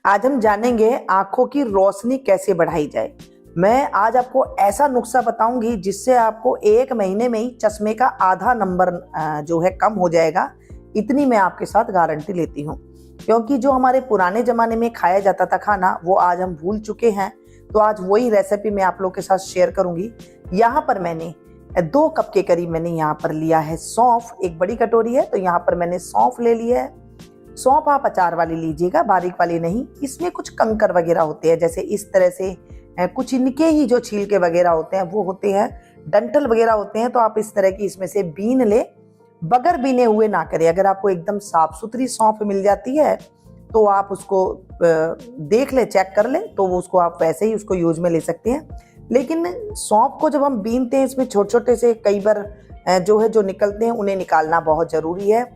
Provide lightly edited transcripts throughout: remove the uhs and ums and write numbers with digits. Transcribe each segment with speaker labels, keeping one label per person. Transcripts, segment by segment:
Speaker 1: आज हम जानेंगे आंखों की रोशनी कैसे बढ़ाई जाए। मैं आज आपको ऐसा नुस्खा बताऊंगी जिससे आपको 1 महीने में ही चश्मे का आधा नंबर जो है कम हो जाएगा। इतनी मैं आपके साथ गारंटी लेती हूँ, क्योंकि जो हमारे पुराने जमाने में खाया जाता था खाना वो आज हम भूल चुके हैं। तो आज वही रेसिपी मैं आप लोग के साथ शेयर करूंगी। यहाँ पर मैंने 2 कप के करीब मैंने यहाँ पर लिया है सौंफ, एक बड़ी कटोरी है तो यहाँ पर मैंने सौंफ ले लिया है। सौंफ आप अचार वाली लीजिएगा, बारीक वाली नहीं। इसमें कुछ कंकर वगैरह होते हैं, जैसे इस तरह से कुछ इनके ही जो छिलके वगैरह होते हैं वो होते हैं, डंठल वगैरह होते हैं। तो आप इस तरह की इसमें से बीन ले, बगैर बीने हुए ना करें। अगर आपको एकदम साफ सुथरी सौंफ मिल जाती है तो आप उसको देख ले, चेक कर ले, तो उसको आप वैसे ही उसको यूज में ले सकते हैं। लेकिन सौंफ को जब हम बीनते हैं इसमें छोटे छोटे से कई बार जो निकलते हैं उन्हें निकालना बहुत जरूरी है।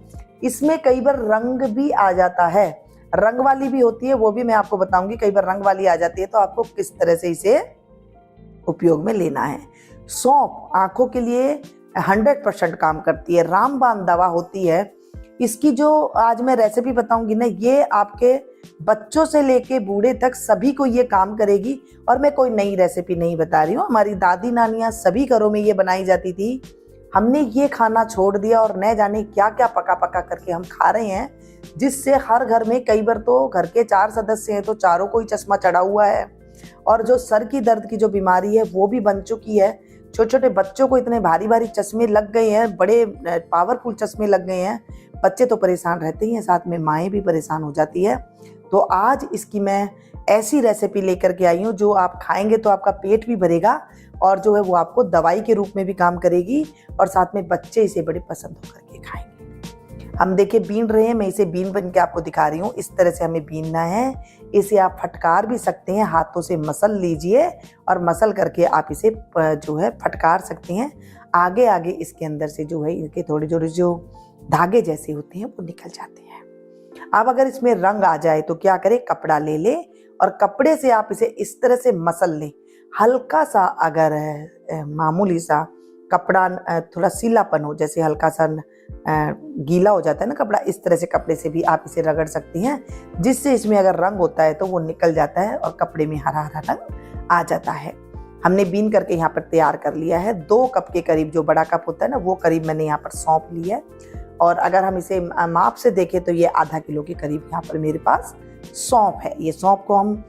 Speaker 1: इसमें कई बार रंग भी आ जाता है, रंग वाली भी होती है, वो भी मैं आपको बताऊंगी। कई बार रंग वाली आ जाती है तो आपको किस तरह से इसे उपयोग में लेना है। सौंफ आंखों के लिए 100% काम करती है, रामबाण दवा होती है। इसकी जो आज मैं रेसिपी बताऊंगी ना, ये आपके बच्चों से लेके बूढ़े तक सभी को ये काम करेगी। और मैं कोई नई रेसिपी नहीं बता रही हूँ, हमारी दादी नानियां सभी घरों में ये बनाई जाती थी। हमने ये खाना छोड़ दिया और न जाने क्या क्या पका पका करके हम खा रहे हैं, जिससे हर घर में कई बार तो घर के 4 सदस्य हैं तो चारों को ही चश्मा चढ़ा हुआ है। और जो सर की दर्द की जो बीमारी है वो भी बन चुकी है। छोटे छोटे बच्चों को इतने भारी भारी चश्मे लग गए हैं, बड़े पावरफुल चश्मे लग गए हैं। बच्चे तो परेशान रहते ही हैं, साथ में माएँ भी परेशान हो जाती है। तो आज इसकी मैं ऐसी रेसिपी लेकर के आई हूँ जो आप खाएंगे तो आपका पेट भी भरेगा और जो है वो आपको दवाई के रूप में भी काम करेगी, और साथ में बच्चे इसे बड़े पसंद होकर के खाएंगे। हम देखिए बीन रहे हैं, मैं इसे बीन बन के आपको दिखा रही हूँ। इस तरह से हमें बीनना है। इसे आप फटकार भी सकते हैं, हाथों से मसल लीजिए और मसल करके आप इसे जो है फटकार सकते हैं। आगे आगे इसके अंदर से जो है इनके थोड़े जो धागे जैसे होते हैं वो निकल जाते हैं। अब अगर इसमें रंग आ जाए तो क्या करें, कपड़ा ले ले और कपड़े से आप इसे इस तरह से मसल लें। हल्का सा अगर मामूली सा कपड़ा थोड़ा सीलापन हो, जैसे हल्का सा गीला हो जाता है ना कपड़ा, इस तरह से कपड़े से भी आप इसे रगड़ सकती हैं, जिससे इसमें अगर रंग होता है तो वो निकल जाता है और कपड़े में हरा हरा रंग आ जाता है। हमने बीन करके यहाँ पर तैयार कर लिया है। 2 कप के करीब, जो बड़ा कप होता है ना वो करीब मैंने यहाँ पर सौंप लिया है। और अगर हम इसे माप से देखें तो ये आधा किलो के करीब यहाँ पर मेरे पास सौंफ है। ये सौंफ को हम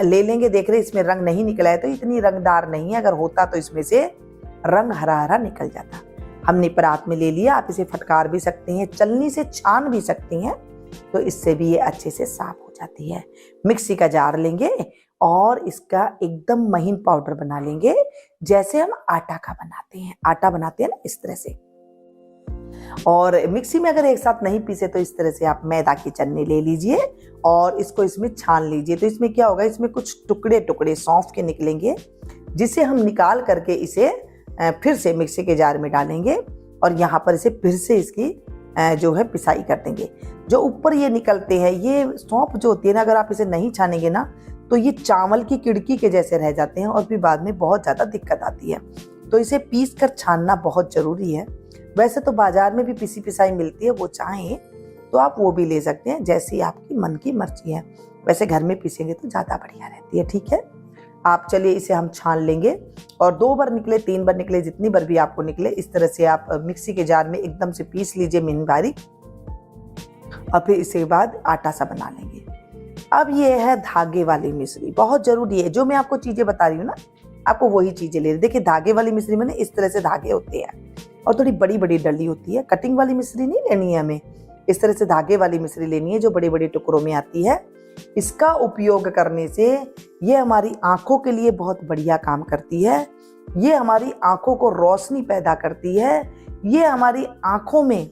Speaker 1: ले लेंगे। देख रहे इसमें रंग नहीं निकला है तो इतनी रंगदार नहीं है, अगर होता तो इसमें से रंग हरा हरा निकल जाता। हमने परात में ले लिया। आप इसे फटकार भी सकते हैं, चलनी से छान भी सकती हैं, तो इससे भी ये अच्छे से साफ हो जाती है। मिक्सी का जार लेंगे और इसका एकदम महीन पाउडर बना लेंगे, जैसे हम आटा का बनाते हैं। आटा बनाते हैं ना इस तरह से। और मिक्सी में अगर एक साथ नहीं पीसे तो इस तरह से आप मैदा की चन्नी ले लीजिए और इसको इसमें छान लीजिए। तो इसमें क्या होगा, इसमें कुछ टुकड़े टुकड़े सौंफ के निकलेंगे, जिसे हम निकाल करके इसे फिर से मिक्सी के जार में डालेंगे और यहाँ पर इसे फिर से इसकी जो है पिसाई कर देंगे। जो ऊपर ये निकलते हैं, ये सौंफ जो होती है ना, अगर आप इसे नहीं छानेंगे ना तो ये चावल की किड़की के जैसे रह जाते हैं और फिर बाद में बहुत ज़्यादा दिक्कत आती है। तो इसे पीस कर छानना बहुत ज़रूरी है। वैसे तो बाजार में भी पिसी पिसाई मिलती है, वो चाहें तो आप वो भी ले सकते हैं, जैसी आपकी मन की मर्जी है। वैसे घर में पीसेंगे तो ज़्यादा बढ़िया रहती है। ठीक है, आप चलिए इसे हम छान लेंगे और 2 बार निकले, 3 बार निकले, जितनी बार भी आपको निकले, इस तरह से आप मिक्सी के जार में एकदम से पीस लीजिए मिन बारीक। और फिर इसके बाद आटा सा बना लेंगे। अब ये है धागे वाली मिश्री, बहुत जरूरी है। जो मैं आपको चीजें बता रही हूँ ना, आपको वही चीजें ले रही। देखिए धागे वाली मिश्री में ना इस तरह से धागे होते हैं और थोड़ी बड़ी बड़ी डली होती है। कटिंग वाली मिश्री नहीं लेनी है हमें, इस तरह से धागे वाली मिश्री लेनी है जो बड़े बड़े टुकड़ों में आती है। इसका उपयोग करने से ये हमारी आंखों के लिए बहुत बढ़िया काम करती है। ये हमारी आंखों को रोशनी पैदा करती है। ये हमारी आंखों में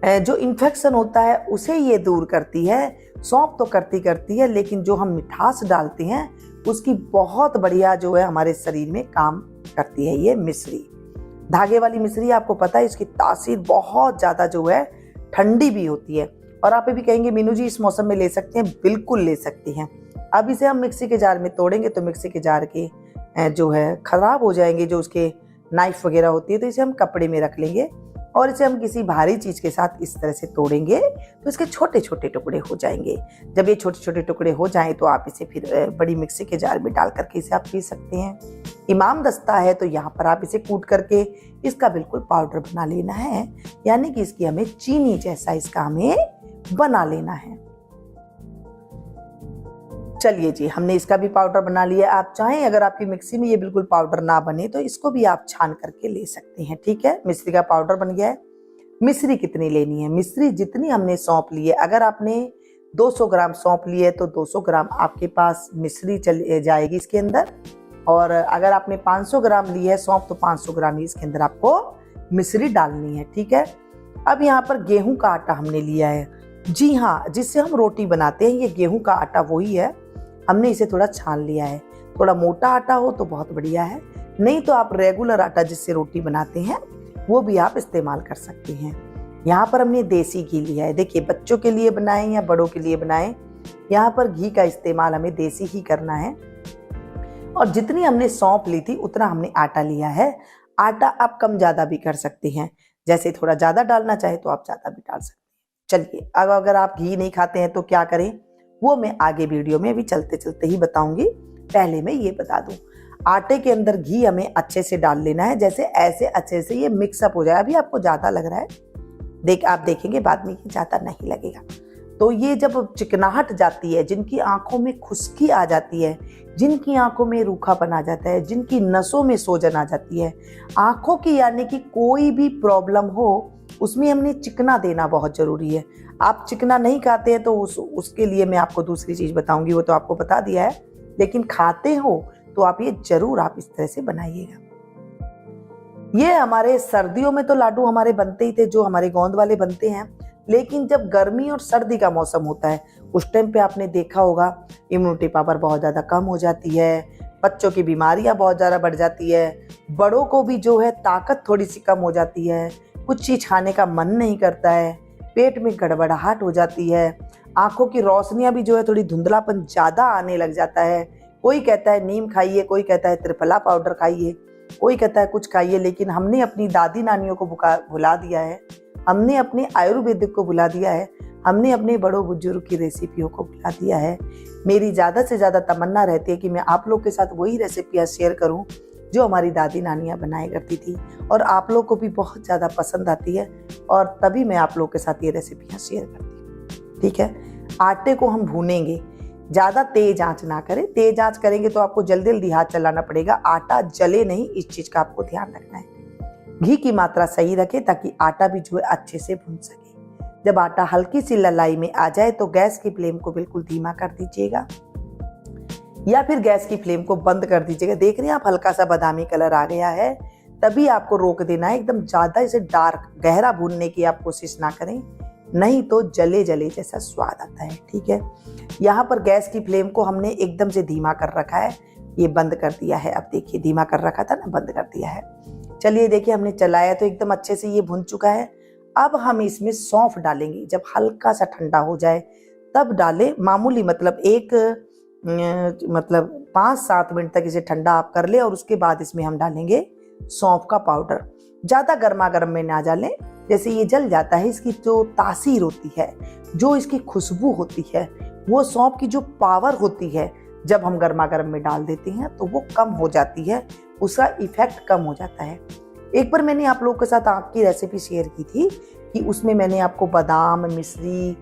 Speaker 1: जो इन्फेक्शन होता है उसे ये दूर करती है। सौंफ तो करती है, लेकिन जो हम मिठास डालते हैं उसकी बहुत बढ़िया जो है हमारे शरीर में काम करती है ये मिश्री। धागे वाली मिश्री आपको पता है इसकी तासीर बहुत ज़्यादा जो है ठंडी भी होती है। और आप भी कहेंगे मीनू जी इस मौसम में ले सकते हैं, बिल्कुल ले सकती हैं। अब इसे हम मिक्सी के जार में तोड़ेंगे तो मिक्सी के जार के जो है ख़राब हो जाएंगे, जो उसके नाइफ वगैरह होती है, तो इसे हम कपड़े में रख लेंगे और इसे हम किसी भारी चीज के साथ इस तरह से तोड़ेंगे तो इसके छोटे छोटे टुकड़े हो जाएंगे। जब ये छोटे छोटे टुकड़े हो जाएं तो आप इसे फिर बड़ी मिक्सी के जार में डाल करके इसे आप पी सकते हैं। इमाम दस्ता है तो यहाँ पर आप इसे कूट करके इसका बिल्कुल पाउडर बना लेना है, यानी कि इसकी हमें चीनी जैसा इसका हमें बना लेना है। चलिए जी, हमने इसका भी पाउडर बना लिया। आप चाहें अगर आपकी मिक्सी में ये बिल्कुल पाउडर ना बने तो इसको भी आप छान करके ले सकते हैं। ठीक है, मिश्री का पाउडर बन गया है। मिश्री कितनी लेनी है? मिश्री जितनी हमने सौंफ ली है, अगर आपने 200 ग्राम सौंफ ली है तो 200 ग्राम आपके पास मिश्री चल जाएगी इसके अंदर, और अगर आपने 500 ग्राम ली है सौंफ तो 500 ग्राम ही इसके अंदर आपको मिश्री डालनी है। ठीक है, अब यहाँ पर गेहूं का आटा हमने लिया है। जी हाँ, जिससे हम रोटी बनाते हैं ये गेहूं का आटा वही है। हमने इसे थोड़ा छान लिया है। थोड़ा मोटा आटा हो तो बहुत बढ़िया है, नहीं तो आप रेगुलर आटा जिससे रोटी बनाते हैं वो भी आप इस्तेमाल कर सकते हैं। यहाँ पर हमने देसी घी लिया है। देखिए, बच्चों के लिए बनाएं या बड़ों के लिए बनाएं, यहाँ पर घी का इस्तेमाल हमें देसी ही करना है। और जितनी हमने सौंफ ली थी उतना हमने आटा लिया है। आटा आप कम ज्यादा भी कर सकते हैं, जैसे थोड़ा ज्यादा डालना चाहे तो आप ज्यादा भी डाल सकते हैं। चलिए, अब अगर आप घी नहीं खाते हैं तो क्या करें वो मैं आगे वीडियो में अभी चलते चलते ही बताऊंगी। पहले मैं ये बता दूं, आटे के अंदर घी हमें अच्छे से डाल लेना है, जैसे ऐसे अच्छे से ये मिक्सअप हो जाए। अभी आपको ज्यादा लग रहा है, आप देखेंगे बाद में ये ज्यादा नहीं लगेगा। तो ये जब चिकनाहट जाती है, जिनकी आंखों में खुश्की आ जाती है, जिनकी आंखों में रूखापन आ जाता है, जिनकी नसों में सोजन आ जाती है, आंखों की यानी कि कोई भी प्रॉब्लम हो उसमें हमने चिकना देना बहुत जरूरी है। आप चिकना नहीं खाते हैं तो उसके लिए मैं आपको दूसरी चीज बताऊंगी, वो तो आपको बता दिया है। लेकिन खाते हो तो आप ये जरूर आप इस तरह से बनाइएगा। ये हमारे सर्दियों में तो लाडू हमारे बनते ही थे, जो हमारे गोंद वाले बनते हैं। लेकिन जब गर्मी और सर्दी का मौसम होता है उस टाइम पे आपने देखा होगा इम्यूनिटी पावर बहुत ज्यादा कम हो जाती है, बच्चों की बीमारियां बहुत ज्यादा बढ़ जाती है, बड़ों को भी जो है ताकत थोड़ी सी कम हो जाती है, कुछ चीज खाने का मन नहीं करता है, पेट में गड़बड़ाहट हो जाती है, आंखों की रोशनियां भी जो है थोड़ी धुंधलापन ज्यादा आने लग जाता है। कोई कहता है नीम खाइए, कोई कहता है त्रिफला पाउडर खाइए, कोई कहता है कुछ खाइए, लेकिन हमने अपनी दादी नानियों को भुला दिया है, हमने अपने आयुर्वेदिक को भुला दिया है, हमने अपने बड़ों बुजुर्ग की रेसिपियों को भुला दिया है। मेरी ज़्यादा से ज़्यादा तमन्ना रहती है कि मैं आप लोग के साथ वही रेसिपियाँ शेयर करूं जो हमारी दादी नानियाँ बनाया करती थी और आप लोग को भी बहुत ज़्यादा पसंद आती है, और तभी मैं आप लोग के साथ ये रेसिपियाँ शेयर करती हूँ। ठीक है, आटे को हम भूनेंगे, ज़्यादा तेज आंच ना करें। तेज आंच करेंगे तो आपको जल्दी जल्दी हाथ चलाना पड़ेगा, आटा जले नहीं, इस चीज़ का आपको ध्यान रखना है। घी की मात्रा सही रखें ताकि आटा भी जो है अच्छे से भून सके। जब आटा हल्की सी ललाई में आ जाए तो गैस की फ्लेम को बिल्कुल धीमा कर दीजिएगा, या फिर गैस की फ्लेम को बंद कर दीजिएगा। देख रहे हैं आप, हल्का सा बादामी कलर आ गया है, तभी आपको रोक देना है। एकदम ज्यादा इसे डार्क गहरा भूनने की आप कोशिश ना करें, नहीं तो जले जले जैसा स्वाद आता है। ठीक है, यहाँ पर गैस की फ्लेम को हमने एकदम से धीमा कर रखा है, ये बंद कर दिया है। अब देखिए, धीमा कर रखा था ना, बंद कर दिया है। चलिए देखिए, हमने चलाया तो एकदम अच्छे से ये भुन चुका है। अब हम इसमें सौंफ डालेंगे, जब हल्का सा ठंडा हो जाए तब डालें, मामूली, मतलब 5-7 मिनट तक इसे ठंडा आप कर ले, और उसके बाद इसमें हम डालेंगे सौंफ का पाउडर। ज्यादा गर्मा गर्म में ना डालें, जैसे ये जल जाता है। इसकी जो तासीर होती है, जो इसकी खुशबू होती है, वो सौंफ की जो पावर होती है, जब हम गर्मा गर्म में डाल देते हैं तो वो कम हो जाती है, उसका इफेक्ट कम हो जाता है। एक बार मैंने आप लोगों के साथ आम की रेसिपी शेयर की थी कि उसमें मैंने आपको बादाम, मिश्री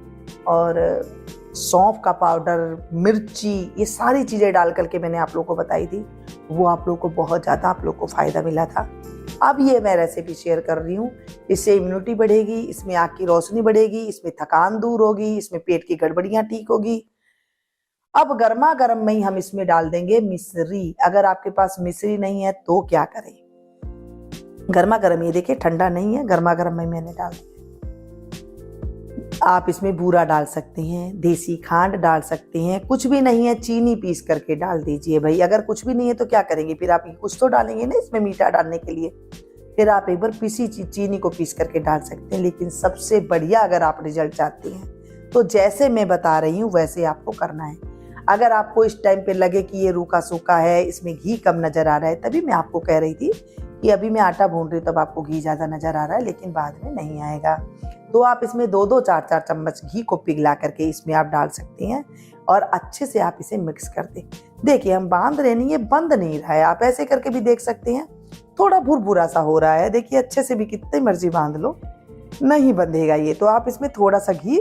Speaker 1: और सौंफ का पाउडर, मिर्ची, ये सारी चीज़ें डाल करके मैंने आप लोगों को बताई थी। वो आप लोगों को बहुत ज़्यादा आप लोगों को फ़ायदा मिला था। अब ये मैं रेसिपी शेयर कर रही हूँ, इससे इम्यूनिटी बढ़ेगी, इसमें आँख की रोशनी बढ़ेगी, इसमें थकान दूर होगी, इसमें पेट की गड़बड़ियाँ ठीक होगी। अब गर्मा गर्म में ही हम इसमें डाल देंगे मिश्री। अगर आपके पास मिश्री नहीं है तो क्या करें, गर्मा गर्म, ये देखिए ठंडा नहीं है, गर्मा गर्म में मैंने डाल दिया। आप इसमें बूरा डाल सकते हैं, देसी खांड डाल सकते हैं, कुछ भी नहीं है चीनी पीस करके डाल दीजिए भाई। अगर कुछ भी नहीं है तो क्या करेंगे, फिर आप कुछ तो डालेंगे ना इसमें मीठा डालने के लिए, फिर आप एक बार पीसी चीनी को पीस करके डाल सकते हैं। लेकिन सबसे बढ़िया अगर आप रिजल्ट चाहते हैं तो जैसे मैं बता रही हूँ वैसे आपको करना है। अगर आपको इस टाइम पे लगे कि ये रूखा सूखा है, इसमें घी कम नजर आ रहा है, तभी मैं आपको कह रही थी कि अभी मैं आटा भून रही हूँ तब आपको घी ज़्यादा नज़र आ रहा है, लेकिन बाद में नहीं आएगा। तो आप इसमें 2-2 4-4 चम्मच घी को पिघला करके इसमें आप डाल सकते हैं और अच्छे से आप इसे मिक्स कर दें। देखिए हम बांध रहे नहीं, ये बंद नहीं रहा है, आप ऐसे करके भी देख सकते हैं। थोड़ा भुरभुरा सा हो रहा है, देखिए अच्छे से भी कितनी मर्जी बांध लो नहीं बंधेगा ये। तो आप इसमें थोड़ा सा घी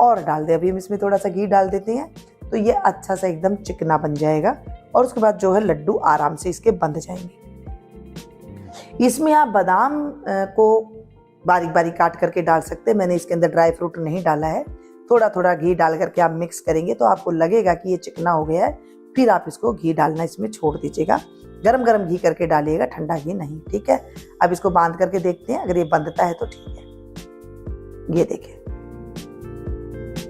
Speaker 1: और डाल दें। अभी हम इसमें थोड़ा सा घी डाल देते हैं तो ये अच्छा सा एकदम चिकना बन जाएगा और उसके बाद जो है लड्डू आराम से इसके बंध जाएंगे। इसमें आप बादाम को बारीक बारीक काट करके डाल सकते हैं। मैंने इसके अंदर ड्राई फ्रूट नहीं डाला है। थोड़ा थोड़ा घी डाल करके आप मिक्स करेंगे तो आपको लगेगा कि ये चिकना हो गया है। फिर आप इसको घी डालना इसमें छोड़ दीजिएगा। गरम गरम घी करके डालिएगा, ठंडा घी नहीं, ठीक है। अब इसको बांध करके देखते हैं, अगर ये बंधता है तो ठीक है। ये देखिए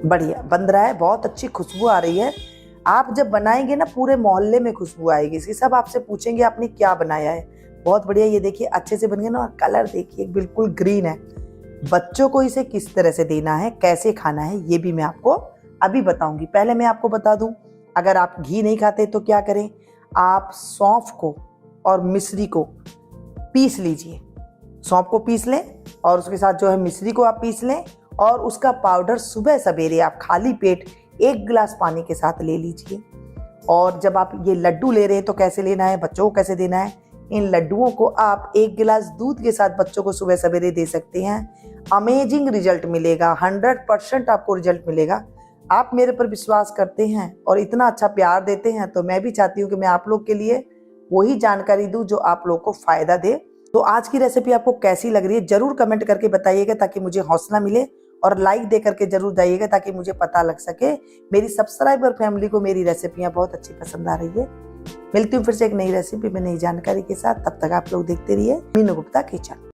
Speaker 1: बढ़िया बंध रहा है, बहुत अच्छी खुशबू आ रही है। आप जब बनाएंगे ना पूरे मोहल्ले में खुशबू आएगी इसकी, सब आपसे पूछेंगे आपने क्या बनाया है। बहुत बढ़िया, ये देखिए अच्छे से बन गया ना। और कलर देखिए बिल्कुल ग्रीन है। बच्चों को इसे किस तरह से देना है, कैसे खाना है, ये भी मैं आपको अभी बताऊंगी। पहले मैं आपको बता दूं, अगर आप घी नहीं खाते तो क्या करें, आप सौंफ को और मिश्री को पीस लीजिए। सौंफ को पीस लें और उसके साथ जो है मिश्री को आप पीस लें और उसका पाउडर सुबह सवेरे आप खाली पेट 1 गिलास पानी के साथ ले लीजिए। और जब आप ये लड्डू ले रहे हैं तो कैसे लेना है, बच्चों को कैसे देना है, इन लड्डुओं को आप 1 गिलास दूध के साथ बच्चों को सुबह सवेरे दे सकते हैं। अमेजिंग रिजल्ट मिलेगा, 100% आपको रिजल्ट मिलेगा। आप मेरे पर विश्वास करते हैं और इतना अच्छा प्यार देते हैं तो मैं भी चाहती हूँ कि मैं आप लोग के लिए वही जानकारी दूँ जो आप लोग को फ़ायदा दे। तो आज की रेसिपी आपको कैसी लग रही है ज़रूर कमेंट करके बताइएगा ताकि मुझे हौसला मिले, और लाइक दे करके जरूर जाइएगा ताकि मुझे पता लग सके मेरी सब्सक्राइबर फैमिली को मेरी रेसिपियाँ बहुत अच्छी पसंद आ रही है। मिलती हूँ फिर से एक नई रेसिपी में नई जानकारी के साथ, तब तक आप लोग देखते रहिए मीनू गुप्ता किचन।